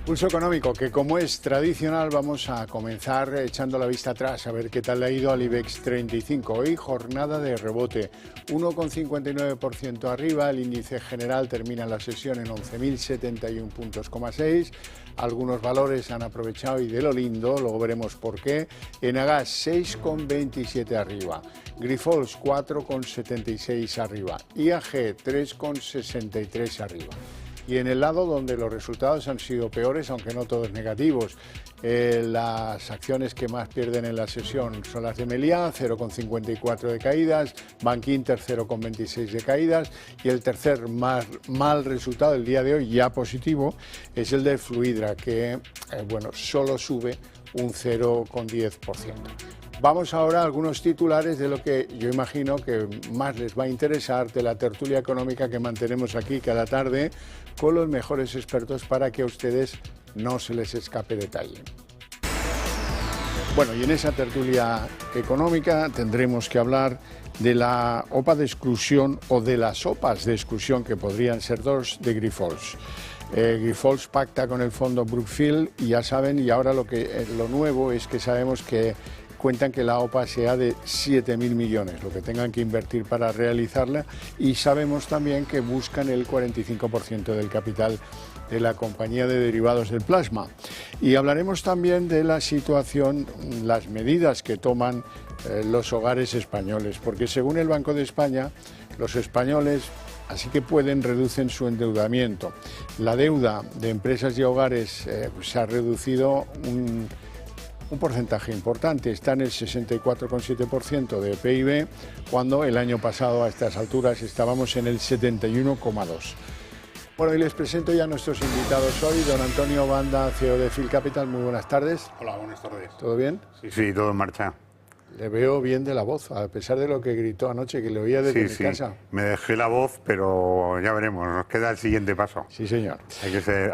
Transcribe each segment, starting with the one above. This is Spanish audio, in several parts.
Pulso económico, que como es tradicional vamos a comenzar echando la vista atrás, a ver qué tal le ha ido al IBEX 35. Hoy jornada de rebote, 1,59% arriba, el índice general termina la sesión en 11.071 puntos,6. Algunos valores han aprovechado y de lo lindo, luego veremos por qué. Enagas 6,27 arriba, Grifols 4,76 arriba, IAG 3,63 arriba. Y en el lado donde los resultados han sido peores, aunque no todos negativos, las acciones que más pierden en la sesión son las de Meliá, 0,54 de caídas, Bankinter 0,26 de caídas, y el tercer más mal resultado del día de hoy, ya positivo, es el de Fluidra, que solo sube un 0,10%. Vamos ahora a algunos titulares de lo que yo imagino que más les va a interesar de la tertulia económica que mantenemos aquí cada tarde con los mejores expertos para que a ustedes no se les escape detalle. Bueno, y en esa tertulia económica tendremos que hablar de la OPA de exclusión o de las OPAs de exclusión, que podrían ser dos, de Grifols. Grifols pacta con el fondo Brookfield y ya saben, y ahora lo nuevo es que sabemos que cuentan que la OPA sea de 7.000 millones, lo que tengan que invertir para realizarla, y sabemos también que buscan el 45% del capital de la compañía de derivados del plasma. Y hablaremos también de la situación, las medidas que toman los hogares españoles, porque según el Banco de España, los españoles, así que pueden, reducen su endeudamiento. La deuda de empresas y hogares se ha reducido un porcentaje importante, está en el 64,7% de PIB, cuando el año pasado a estas alturas estábamos en el 71,2%. Bueno, y les presento ya a nuestros invitados hoy, don Antonio Banda, CEO de Phil Capital. Muy buenas tardes. Hola, buenas tardes. ¿Todo bien? Sí, todo en marcha. Le veo bien de la voz, a pesar de lo que gritó anoche, que le oía desde mi casa. Me dejé la voz, pero ya veremos, nos queda el siguiente paso. Sí, señor. Hay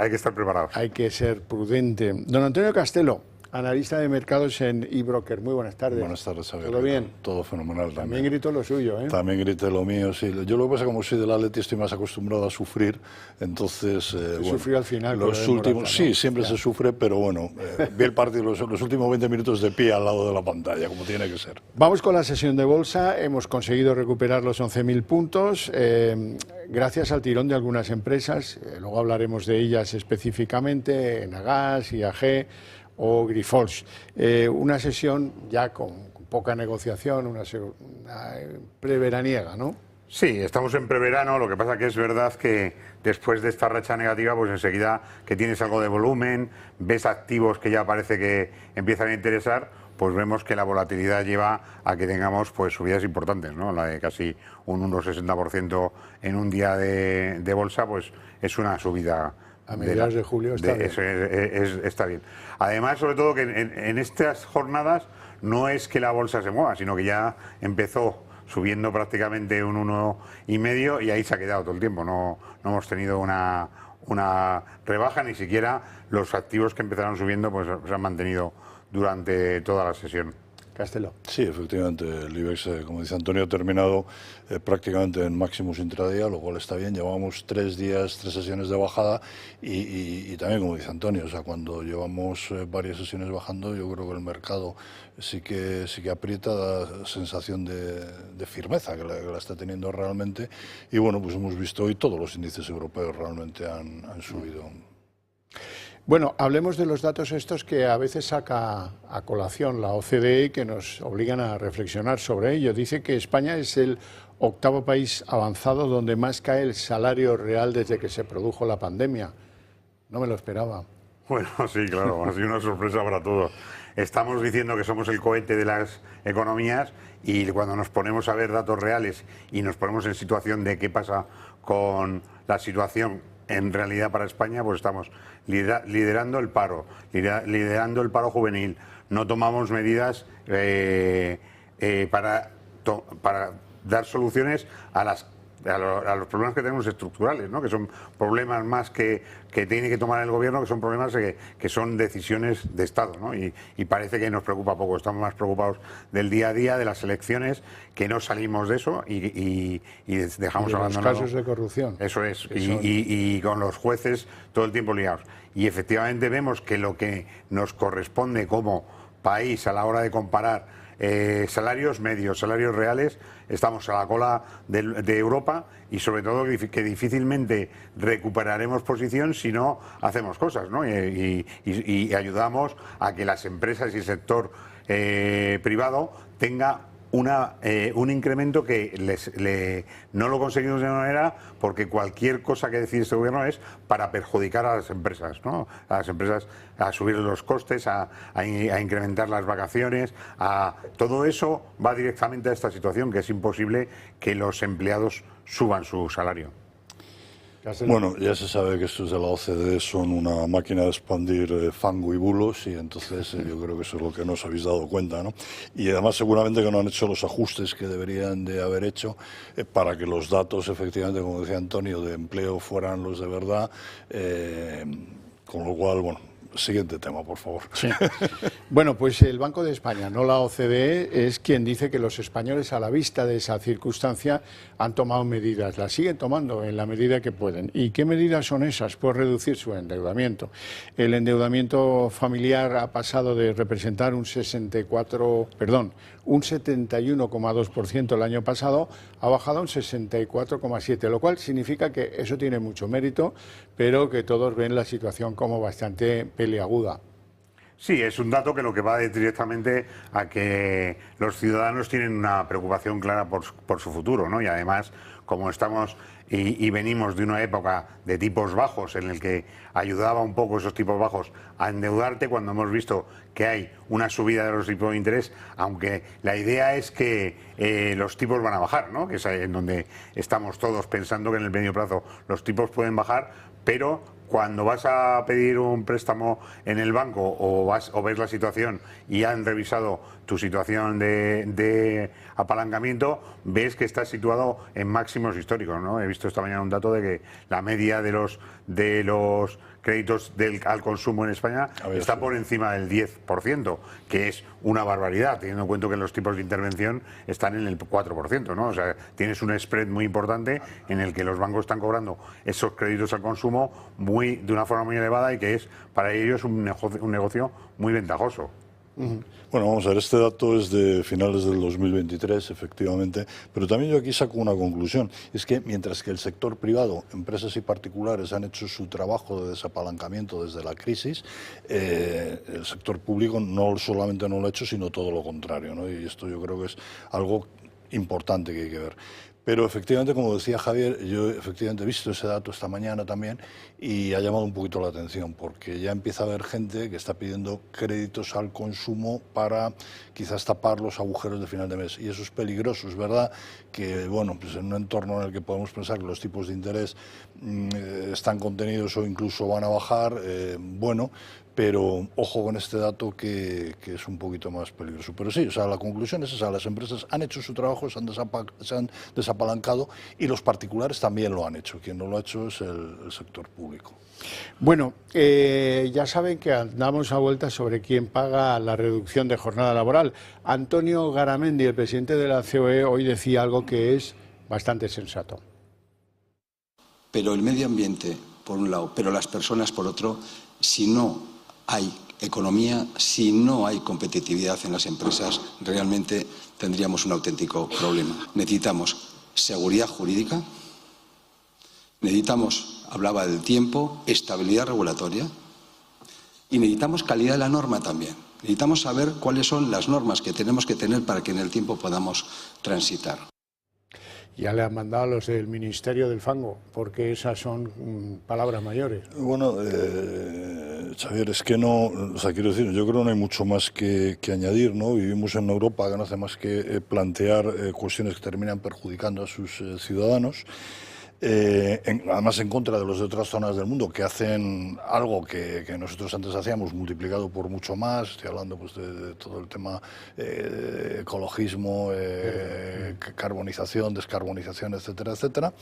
que estar preparados. Hay que ser prudente. Don Antonio Castelo, analista de mercados en eBroker. Muy buenas tardes. Buenas tardes, Javier. ¿Todo bien? Todo fenomenal. También grito lo suyo, ¿eh? También grité lo mío, sí. Yo lo que pasa, como soy del Atleti, estoy más acostumbrado a sufrir, entonces... sufrió al final. Los últimos, Morata, ¿no? Sí, siempre se sufre, pero bueno, vi el partido los últimos 20 minutos de pie al lado de la pantalla, como tiene que ser. Vamos con la sesión de bolsa. Hemos conseguido recuperar los 11.000 puntos, gracias al tirón de algunas empresas. Luego hablaremos de ellas específicamente, Enagas, IAG o Grifols. Una sesión ya con poca negociación, una preveraniega, ¿no? Sí, estamos en preverano, lo que pasa que es verdad que después de esta racha negativa, pues enseguida que tienes algo de volumen, ves activos que ya parece que empiezan a interesar, pues vemos que la volatilidad lleva a que tengamos pues subidas importantes, ¿no? La de casi un 1,60% en un día de bolsa, pues es una subida. A mediados de julio está bien. Está bien. Además, sobre todo que en estas jornadas no es que la bolsa se mueva, sino que ya empezó subiendo prácticamente un 1,5 y ahí se ha quedado todo el tiempo. No hemos tenido una rebaja, ni siquiera los activos que empezaron subiendo pues se han mantenido durante toda la sesión. Castelo. Sí, efectivamente, el IBEX, como dice Antonio, ha terminado prácticamente en máximos intradía, lo cual está bien. Llevamos 3 sesiones de bajada y también, como dice Antonio, o sea, cuando llevamos varias sesiones bajando, yo creo que el mercado sí que aprieta, da sensación de firmeza que la está teniendo realmente. Y bueno, pues hemos visto hoy todos los índices europeos realmente han subido. Bueno, hablemos de los datos estos que a veces saca a colación la OCDE, que nos obligan a reflexionar sobre ello. Dice que España es el 8º país avanzado donde más cae el salario real desde que se produjo la pandemia. No me lo esperaba. Bueno, sí, claro, ha sido una sorpresa para todos. Estamos diciendo que somos el cohete de las economías y cuando nos ponemos a ver datos reales y nos ponemos en situación de qué pasa con la situación en realidad para España, pues estamos liderando el paro, liderando el paro juvenil. No tomamos medidas para dar soluciones a las a los problemas que tenemos estructurales, ¿no? Que son problemas más que tiene que tomar el gobierno, que son problemas que son decisiones de Estado, ¿no? Y parece que nos preocupa poco. Estamos más preocupados del día a día, de las elecciones, que no salimos de eso y dejamos de abandonado. Los casos de corrupción. Eso es. Y con los jueces todo el tiempo liados. Y efectivamente vemos que lo que nos corresponde como país a la hora de comparar salarios medios, salarios reales, estamos a la cola de Europa y sobre todo que difícilmente recuperaremos posición si no hacemos cosas, ¿no? Y ayudamos a que las empresas y el sector privado tenga un incremento que no lo conseguimos de una manera porque cualquier cosa que decide este gobierno es para perjudicar a las empresas, ¿no? A las empresas a subir los costes, a incrementar las vacaciones, todo eso va directamente a esta situación que es imposible que los empleados suban su salario. Bueno, ya se sabe que estos de la OCDE son una máquina de expandir fango y bulos y entonces yo creo que eso es lo que no os habéis dado cuenta, ¿no? Y además seguramente que no han hecho los ajustes que deberían de haber hecho para que los datos, efectivamente, como decía Antonio, de empleo fueran los de verdad, con lo cual, bueno, siguiente tema, por favor. Sí. Bueno, pues el Banco de España, no la OCDE, es quien dice que los españoles, a la vista de esa circunstancia, han tomado medidas, las siguen tomando en la medida que pueden. ¿Y qué medidas son esas? Pues reducir su endeudamiento. El endeudamiento familiar ha pasado de representar un 71,2% el año pasado, ha bajado a un 64,7%, lo cual significa que eso tiene mucho mérito, pero que todos ven la situación como bastante peliaguda. Sí, es un dato que lo que va directamente a que los ciudadanos tienen una preocupación clara por su futuro, ¿no? Y además, como estamos y venimos de una época de tipos bajos en el que ayudaba un poco esos tipos bajos a endeudarte, cuando hemos visto que hay una subida de los tipos de interés, aunque la idea es que los tipos van a bajar, ¿no? Que es en donde estamos todos pensando que en el medio plazo los tipos pueden bajar, pero cuando vas a pedir un préstamo en el banco o ves la situación y han revisado tu situación de apalancamiento, ves que estás situado en máximos históricos, ¿no? He visto esta mañana un dato de que la media de los créditos al consumo en España está por encima del 10%, que es una barbaridad, teniendo en cuenta que los tipos de intervención están en el 4%, ¿no? O sea, tienes un spread muy importante en el que los bancos están cobrando esos créditos al consumo de una forma muy elevada y que es para ellos un negocio muy ventajoso. Bueno, vamos a ver, este dato es de finales del 2023, efectivamente, pero también yo aquí saco una conclusión, es que mientras que el sector privado, empresas y particulares han hecho su trabajo de desapalancamiento desde la crisis, el sector público no solamente no lo ha hecho, sino todo lo contrario, ¿no? Y esto yo creo que es algo importante que hay que ver. Pero efectivamente, como decía Javier, yo efectivamente he visto ese dato esta mañana también y ha llamado un poquito la atención porque ya empieza a haber gente que está pidiendo créditos al consumo para quizás tapar los agujeros de final de mes. Y eso es peligroso, es verdad que, bueno, pues en un entorno en el que podemos pensar que los tipos de interés están contenidos o incluso van a bajar, bueno, pero ojo con este dato que es un poquito más peligroso. Pero sí, o sea, la conclusión es esa, las empresas han hecho su trabajo, se han desapalancado y los particulares también lo han hecho. Quien no lo ha hecho es el sector público. Bueno, ya saben que andamos a vueltas sobre quién paga la reducción de jornada laboral. Antonio Garamendi, el presidente de la COE, hoy decía algo que es bastante sensato. Pero el medio ambiente, por un lado, pero las personas, por otro, si no hay economía, si no hay competitividad en las empresas, realmente tendríamos un auténtico problema. Necesitamos seguridad jurídica, necesitamos, hablaba del tiempo, estabilidad regulatoria y necesitamos calidad de la norma también. Necesitamos saber cuáles son las normas que tenemos que tener para que en el tiempo podamos transitar. Ya le han mandado a los del Ministerio del Fango, porque esas son palabras mayores. Bueno, Xavier, es que no, o sea, quiero decir, yo creo que no hay mucho más que añadir, ¿no? Vivimos en Europa que no hace más que plantear cuestiones que terminan perjudicando a sus ciudadanos. además en contra de los de otras zonas del mundo que hacen algo que nosotros antes hacíamos multiplicado por mucho más. Estoy hablando pues de todo el tema ecologismo, carbonización, descarbonización, etcétera, etcétera.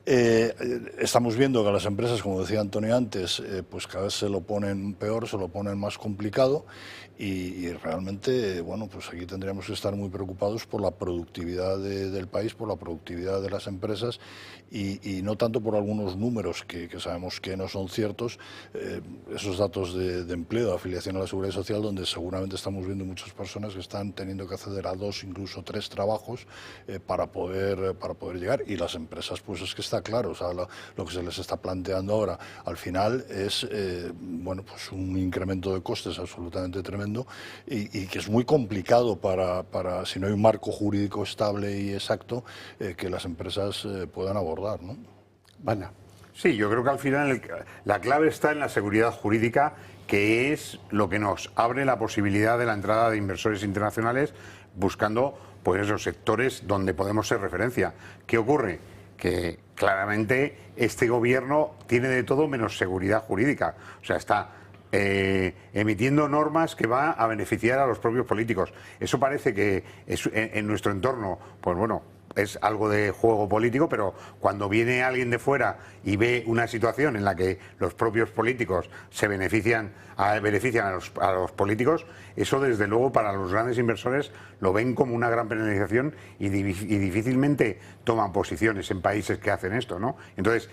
Estamos viendo que las empresas, como decía Antonio antes, pues cada vez se lo ponen peor, se lo ponen más complicado y realmente, bueno, pues aquí tendríamos que estar muy preocupados por la productividad del país, por la productividad de las empresas y no tanto por algunos números que sabemos que no son ciertos, esos datos de empleo, de afiliación a la Seguridad Social, donde seguramente estamos viendo muchas personas que están teniendo que acceder a 2, incluso 3 trabajos para poder llegar, y las empresas, pues es que está claro, o sea, lo que se les está planteando ahora al final es bueno, pues un incremento de costes absolutamente tremendo y que es muy complicado para si no hay un marco jurídico estable y exacto que las empresas puedan abordar, ¿no? Vanda. Sí, yo creo que al final la clave está en la seguridad jurídica, que es lo que nos abre la posibilidad de la entrada de inversores internacionales buscando pues esos sectores donde podemos ser referencia. ¿Qué ocurre? Que claramente este gobierno tiene de todo menos seguridad jurídica. O sea, está emitiendo normas que va a beneficiar a los propios políticos. Eso parece que en nuestro entorno, pues bueno, es algo de juego político, pero cuando viene alguien de fuera y ve una situación en la que los propios políticos se benefician a los políticos, eso desde luego para los grandes inversores lo ven como una gran penalización y difícilmente toman posiciones en países que hacen esto, ¿no? Entonces,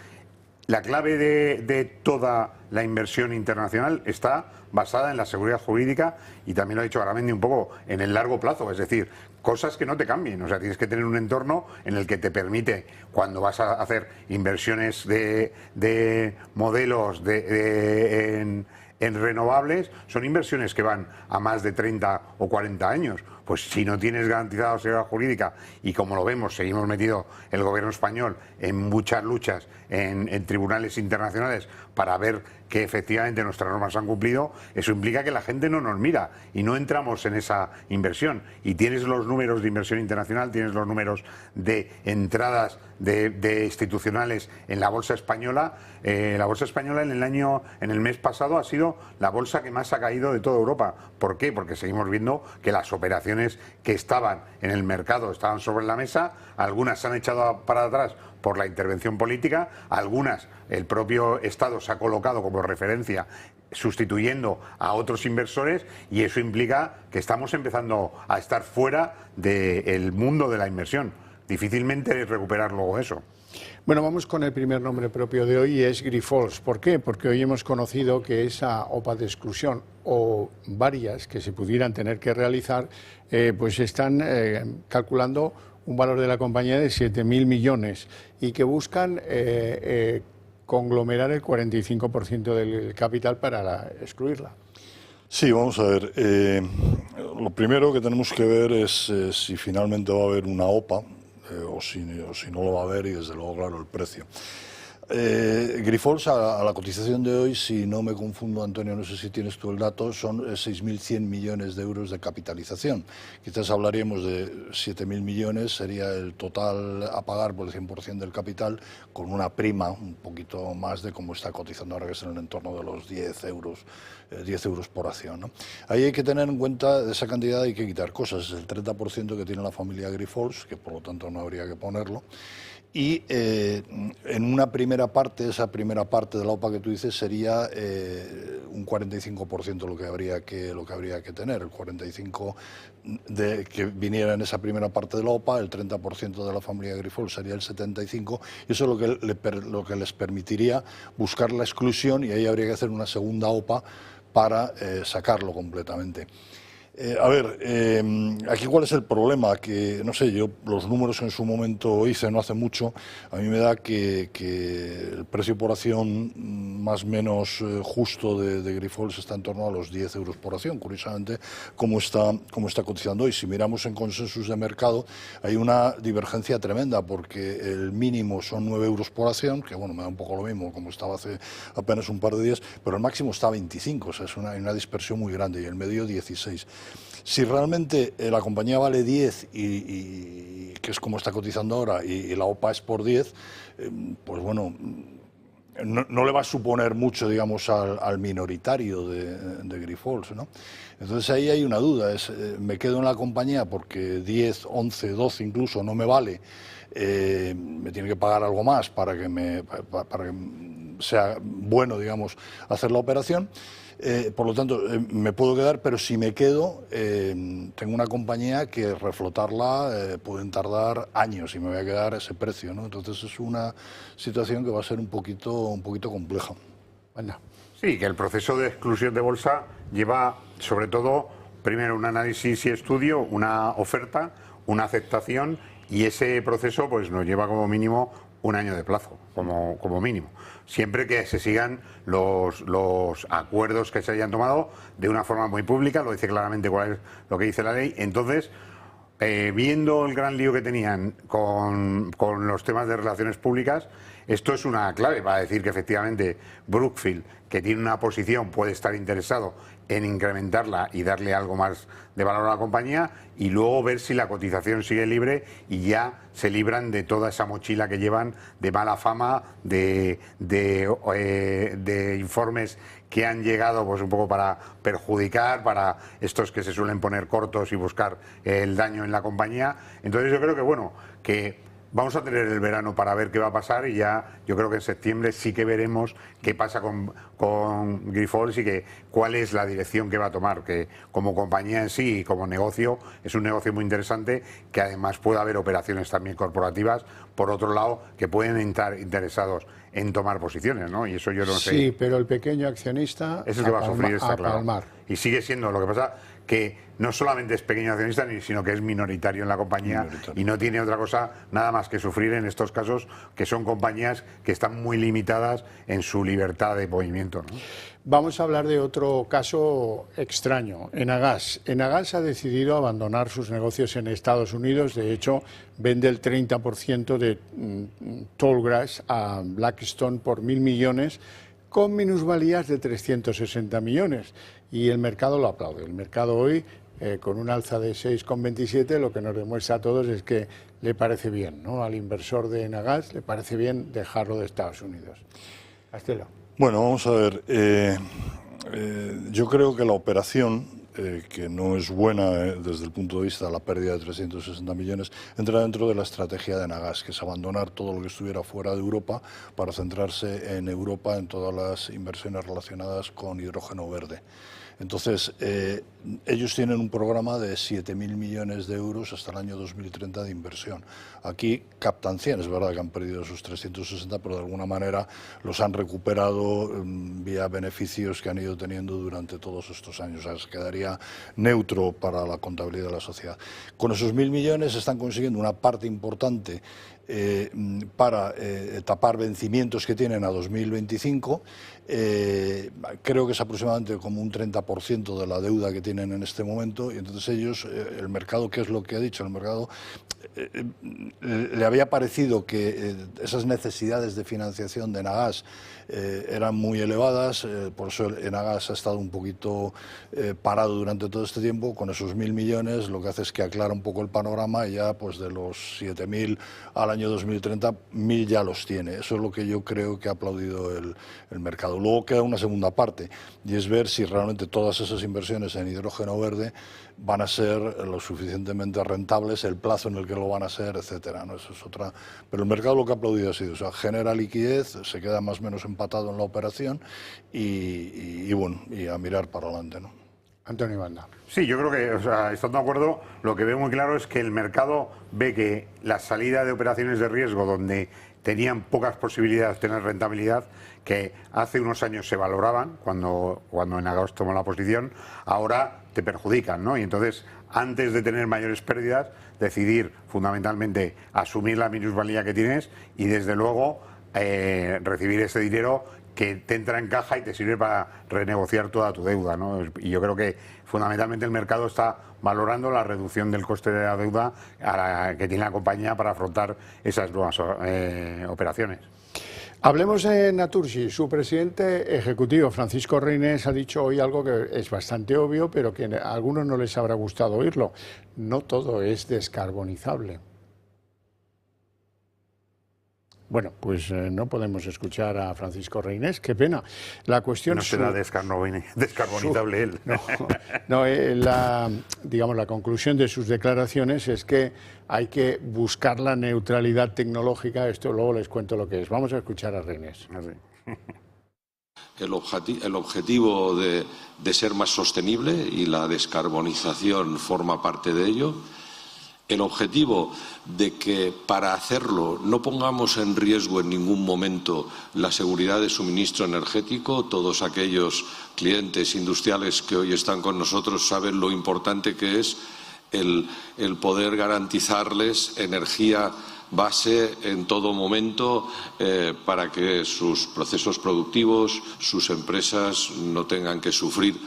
la clave de toda la inversión internacional está basada en la seguridad jurídica y también lo ha dicho Garamendi un poco en el largo plazo, es decir, cosas que no te cambien, o sea, tienes que tener un entorno en el que te permite, cuando vas a hacer inversiones de modelos en renovables, son inversiones que van a más de 30 o 40 años. Pues si no tienes garantizada seguridad jurídica y como lo vemos, seguimos metido el gobierno español en muchas luchas en tribunales internacionales para ver que efectivamente nuestras normas se han cumplido, eso implica que la gente no nos mira y no entramos en esa inversión. Y tienes los números de inversión internacional, tienes los números de entradas de institucionales en la bolsa española. La bolsa española en el mes pasado ha sido la bolsa que más ha caído de toda Europa. ¿Por qué? Porque seguimos viendo que las operaciones que estaban en el mercado estaban sobre la mesa, algunas se han echado para atrás por la intervención política, algunas el propio Estado se ha colocado como referencia sustituyendo a otros inversores y eso implica que estamos empezando a estar fuera del mundo de la inversión. Difícilmente recuperar luego eso. Bueno, vamos con el primer nombre propio de hoy y es Grifols. ¿Por qué? Porque hoy hemos conocido que esa OPA de exclusión o varias que se pudieran tener que realizar, pues están calculando un valor de la compañía de 7.000 millones y que buscan conglomerar el 45% del capital para excluirla. Sí, vamos a ver. Lo primero que tenemos que ver es si finalmente va a haber una OPA o si no lo va a haber y desde luego, claro, el precio. Grifols a la cotización de hoy, si no me confundo, Antonio, no sé si tienes tú el dato, son 6.100 millones de euros de capitalización. Quizás hablaríamos de 7.000 millones, sería el total a pagar por el 100% del capital, con una prima un poquito más de cómo está cotizando ahora, que es en el entorno de los 10 euros por acción, ¿no? Ahí hay que tener en cuenta, de esa cantidad hay que quitar cosas, es el 30% que tiene la familia Grifols, que por lo tanto no habría que ponerlo. Y en una primera parte, esa primera parte de la OPA que tú dices sería un 45% lo que habría que tener, el 45% que viniera en esa primera parte de la OPA, el 30% de la familia Grifols sería el 75%, y eso es lo que les permitiría buscar la exclusión y ahí habría que hacer una segunda OPA para sacarlo completamente. A ver, aquí cuál es el problema, que no sé, yo los números en su momento hice no hace mucho, a mí me da que el precio por acción más o menos justo de Grifols está en torno a los 10 euros por acción, curiosamente, como está cotizando hoy. Si miramos en consensos de mercado, hay una divergencia tremenda, porque el mínimo son 9 euros por acción, que bueno, me da un poco lo mismo, como estaba hace apenas un par de días, pero el máximo está a 25, o sea, es una dispersión muy grande, y el medio 16. Si realmente la compañía vale 10 y que es como está cotizando ahora, y la OPA es por 10, pues bueno, no le va a suponer mucho, digamos, al minoritario de Grifols, ¿no? Entonces ahí hay una duda, me quedo en la compañía porque 10, 11, 12 incluso no me vale, me tiene que pagar algo más para que sea bueno, digamos, hacer la operación. Por lo tanto, me puedo quedar, pero si me quedo, tengo una compañía que reflotarla pueden tardar años y me voy a quedar a ese precio, ¿no? Entonces es una situación que va a ser un poquito compleja. Bueno. Sí, que el proceso de exclusión de bolsa lleva, sobre todo, primero un análisis y estudio, una oferta, una aceptación, y ese proceso pues nos lleva como mínimo un año de plazo, como mínimo. Siempre que se sigan los acuerdos que se hayan tomado de una forma muy pública, lo dice claramente cuál es lo que dice la ley. Entonces, viendo el gran lío que tenían con los temas de relaciones públicas, esto es una clave para decir que efectivamente Brookfield, que tiene una posición, puede estar interesado en incrementarla y darle algo más de valor a la compañía, y luego ver si la cotización sigue libre y ya se libran de toda esa mochila que llevan de mala fama, de informes que han llegado pues un poco para perjudicar, para estos que se suelen poner cortos y buscar el daño en la compañía. Entonces yo creo que bueno, que vamos a tener el verano para ver qué va a pasar, y ya yo creo que en septiembre sí que veremos qué pasa con Grifols y cuál es la dirección que va a tomar, que como compañía en sí y como negocio es un negocio muy interesante, que además puede haber operaciones también corporativas, por otro lado, que pueden estar interesados en tomar posiciones, ¿no? Y eso yo no sé. Sí, pero el pequeño accionista Es el que va a sufrir, está claro. Palmar. Y sigue siendo, lo que pasa que no solamente es pequeño accionista, sino que es minoritario en la compañía y no tiene otra cosa nada más que sufrir en estos casos, que son compañías que están muy limitadas en su libertad de movimiento, ¿no? Vamos a hablar de otro caso extraño, Enagas. Enagas ha decidido abandonar sus negocios en Estados Unidos. De hecho, vende el 30% de Tallgrass a Blackstone por 1.000 millones, con minusvalías de 360 millones. Y el mercado lo aplaude. El mercado hoy, con un alza de 6,27, lo que nos demuestra a todos es que le parece bien, ¿no? Al inversor de Enagas le parece bien dejarlo de Estados Unidos. Castelo. Bueno, vamos a ver. Yo creo que la operación, que no es buena desde el punto de vista de la pérdida de 360 millones, entra dentro de la estrategia de Enagas, que es abandonar todo lo que estuviera fuera de Europa para centrarse en Europa en todas las inversiones relacionadas con hidrógeno verde. Entonces, ellos tienen un programa de 7.000 millones de euros hasta el año 2030 de inversión. Aquí captan 100, es verdad que han perdido sus 360, pero de alguna manera los han recuperado vía beneficios que han ido teniendo durante todos estos años. O sea, quedaría neutro para la contabilidad de la sociedad. Con esos 1.000 millones están consiguiendo una parte importante para tapar vencimientos que tienen a 2025. Creo que es aproximadamente como un 30% de la deuda que tienen en este momento, y entonces ellos, el mercado, ¿qué es lo que ha dicho? El mercado le había parecido que esas necesidades de financiación de Enagas eran muy elevadas, por eso Enagas ha estado un poquito parado durante todo este tiempo. Con esos 1.000 millones lo que hace es que aclara un poco el panorama, y ya pues de los 7.000 al año 2030, 1.000 ya los tiene. Eso es lo que yo creo que ha aplaudido el mercado. Luego queda una segunda parte, y es ver si realmente todas esas inversiones en hidrógeno verde van a ser lo suficientemente rentables, el plazo en el que lo van a ser, etcétera, ¿no? Eso es otra. Pero el mercado lo que ha aplaudido ha sido, o sea, genera liquidez, se queda más o menos empatado en la operación y bueno, y a mirar para adelante, ¿no? Antonio Banda. Sí, yo creo que, o sea, estando de acuerdo, lo que veo muy claro es que el mercado ve que la salida de operaciones de riesgo donde tenían pocas posibilidades de tener rentabilidad, que hace unos años se valoraban cuando Enagas tomó la posición, ahora te perjudican, ¿no? Y entonces, antes de tener mayores pérdidas, decidir fundamentalmente asumir la minusvalía que tienes y desde luego recibir ese dinero que te entra en caja y te sirve para renegociar toda tu deuda, ¿no? Y yo creo que fundamentalmente el mercado está valorando la reducción del coste de la deuda que tiene la compañía para afrontar esas nuevas operaciones. Hablemos de Naturgy. Su presidente ejecutivo, Francisco Reynés, ha dicho hoy algo que es bastante obvio, pero que a algunos no les habrá gustado oírlo. No todo es descarbonizable. Bueno, pues no podemos escuchar a Francisco Reynés, qué pena. La cuestión no será descarbonizable él. No, digamos, la conclusión de sus declaraciones es que hay que buscar la neutralidad tecnológica. Esto luego les cuento lo que es. Vamos a escuchar a Reynés. El objetivo de ser más sostenible, y la descarbonización forma parte de ello. El objetivo de que para hacerlo no pongamos en riesgo en ningún momento la seguridad de suministro energético. Todos aquellos clientes industriales que hoy están con nosotros saben lo importante que es el poder garantizarles energía base en todo momento para que sus procesos productivos, sus empresas no tengan que sufrir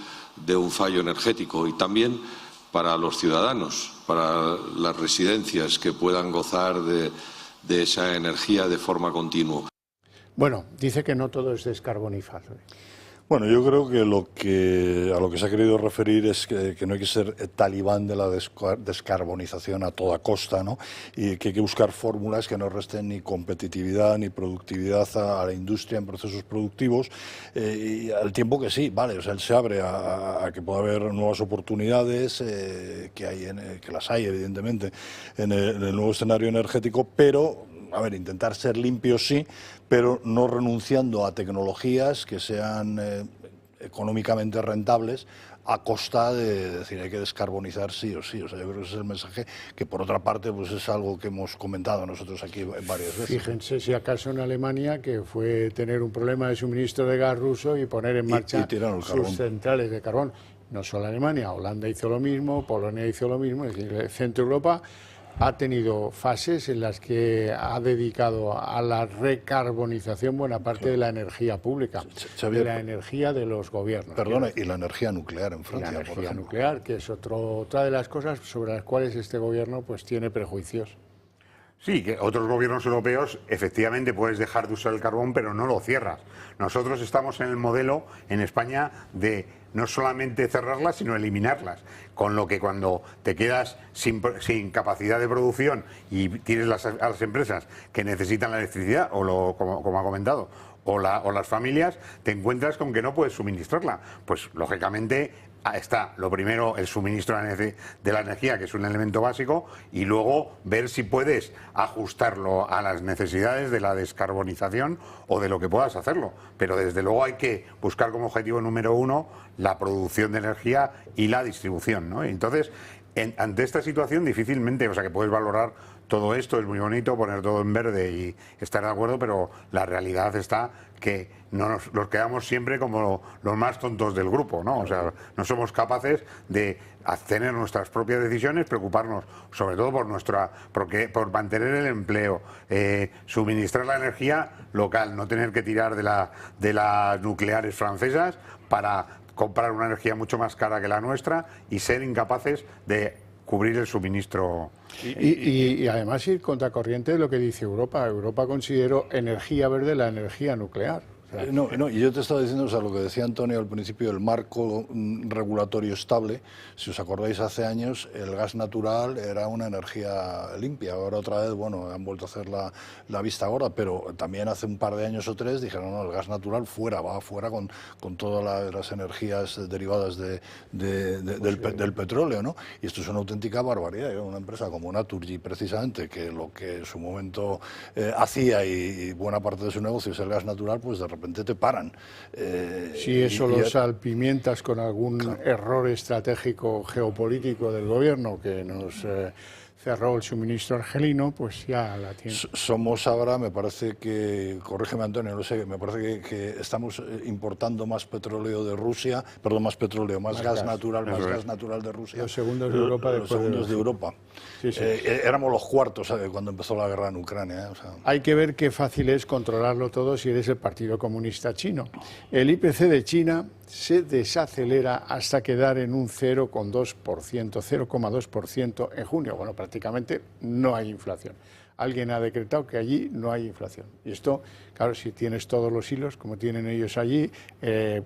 de un fallo energético, y también para los ciudadanos, para las residencias, que puedan gozar de esa energía de forma continua. Bueno, dice que no todo es descarbonizable. Bueno, yo creo que a lo que se ha querido referir es que no hay que ser talibán de la descarbonización a toda costa, ¿no? Y que hay que buscar fórmulas que no resten ni competitividad ni productividad a la industria en procesos productivos, y al tiempo que sí, vale, o sea, él se abre a que pueda haber nuevas oportunidades, que las hay evidentemente en el nuevo escenario energético, pero a ver, intentar ser limpios sí, pero no renunciando a tecnologías que sean económicamente rentables a costa de decir hay que descarbonizar sí o sí. O sea, yo creo que ese es el mensaje, que por otra parte pues es algo que hemos comentado nosotros aquí varias veces. Fíjense si acaso en Alemania, que fue tener un problema de suministro de gas ruso y poner en marcha sus centrales de carbón. No solo Alemania, Holanda hizo lo mismo, Polonia hizo lo mismo, es decir, Centro Europa ha tenido fases en las que ha dedicado a la recarbonización buena parte de la energía pública, de la energía de los gobiernos. Perdona, y la energía nuclear en Francia, la energía nuclear, que es otra de las cosas sobre las cuales este gobierno pues tiene prejuicios. Sí, que otros gobiernos europeos efectivamente puedes dejar de usar el carbón, pero no lo cierras. Nosotros estamos en el modelo en España de no solamente cerrarlas, sino eliminarlas. Con lo que cuando te quedas sin capacidad de producción y tienes a las empresas que necesitan la electricidad, como ha comentado, o las familias, te encuentras con que no puedes suministrarla. Pues lógicamente está lo primero, el suministro de la energía, que es un elemento básico, y luego ver si puedes ajustarlo a las necesidades de la descarbonización o de lo que puedas hacerlo. Pero desde luego hay que buscar como objetivo número uno la producción de energía y la distribución, ¿no? Entonces, ante esta situación difícilmente, o sea, que puedes valorar todo esto, es muy bonito poner todo en verde y estar de acuerdo, pero la realidad está que nos quedamos siempre como los más tontos del grupo, ¿no? O sea, no somos capaces de tener nuestras propias decisiones, preocuparnos sobre todo por mantener el empleo, suministrar la energía local, no tener que tirar de las nucleares francesas para comprar una energía mucho más cara que la nuestra y ser incapaces de cubrir el suministro. Y además ir contracorriente de lo que dice Europa. Europa consideró energía verde la energía nuclear. No, y yo te estaba diciendo, o sea, lo que decía Antonio al principio, el marco regulatorio estable. Si os acordáis, hace años el gas natural era una energía limpia. Ahora otra vez, bueno, han vuelto a hacer la vista gorda, pero también hace un par de años o tres dijeron, no, el gas natural va fuera con todas las energías derivadas del petróleo, ¿no? Y esto es una auténtica barbaridad. Una empresa como Naturgy, precisamente, que lo que en su momento hacía y buena parte de su negocio es el gas natural, pues de repente te paran. Si eso lo salpimientas con algún error estratégico geopolítico del gobierno que nos cerró el suministro argelino, pues ya la tiene. Somos ahora, me parece que, corrígeme Antonio, no sé, me parece que estamos importando más petróleo de Rusia, perdón, más gas natural de Rusia. Los segundos de Europa después de Europa. Sí, sí. Éramos los cuartos, ¿sabes?, cuando empezó la guerra en Ucrania. O sea. Hay que ver qué fácil es controlarlo todo si eres el Partido Comunista Chino. El IPC de China se desacelera hasta quedar en un 0,2% en junio. Bueno, prácticamente no hay inflación. Alguien ha decretado que allí no hay inflación. Y esto, claro, si tienes todos los hilos, como tienen ellos allí,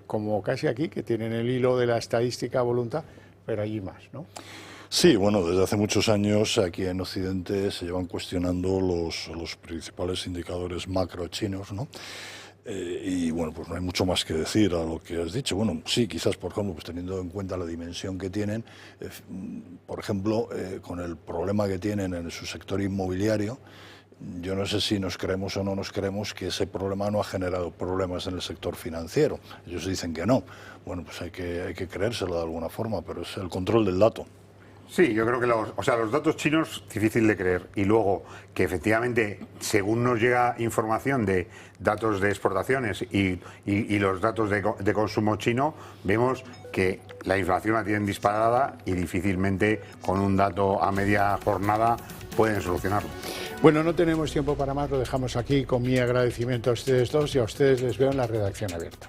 como casi aquí, que tienen el hilo de la estadística a voluntad, pero allí más, ¿no? Sí, bueno, desde hace muchos años aquí en Occidente se llevan cuestionando los principales indicadores macro chinos, ¿no? Y bueno, pues no hay mucho más que decir a lo que has dicho. Bueno, sí, quizás, por ejemplo, pues teniendo en cuenta la dimensión que tienen, por ejemplo, con el problema que tienen en su sector inmobiliario, yo no sé si nos creemos o no nos creemos que ese problema no ha generado problemas en el sector financiero. Ellos dicen que no. Bueno, pues hay que creérselo de alguna forma, pero es el control del dato. Sí, yo creo que los datos chinos, difícil de creer. Y luego, que efectivamente, según nos llega información de datos de exportaciones y los datos de consumo chino, vemos que la inflación la tienen disparada y difícilmente con un dato a media jornada pueden solucionarlo. Bueno, no tenemos tiempo para más, lo dejamos aquí con mi agradecimiento a ustedes dos y a ustedes les veo en la redacción abierta.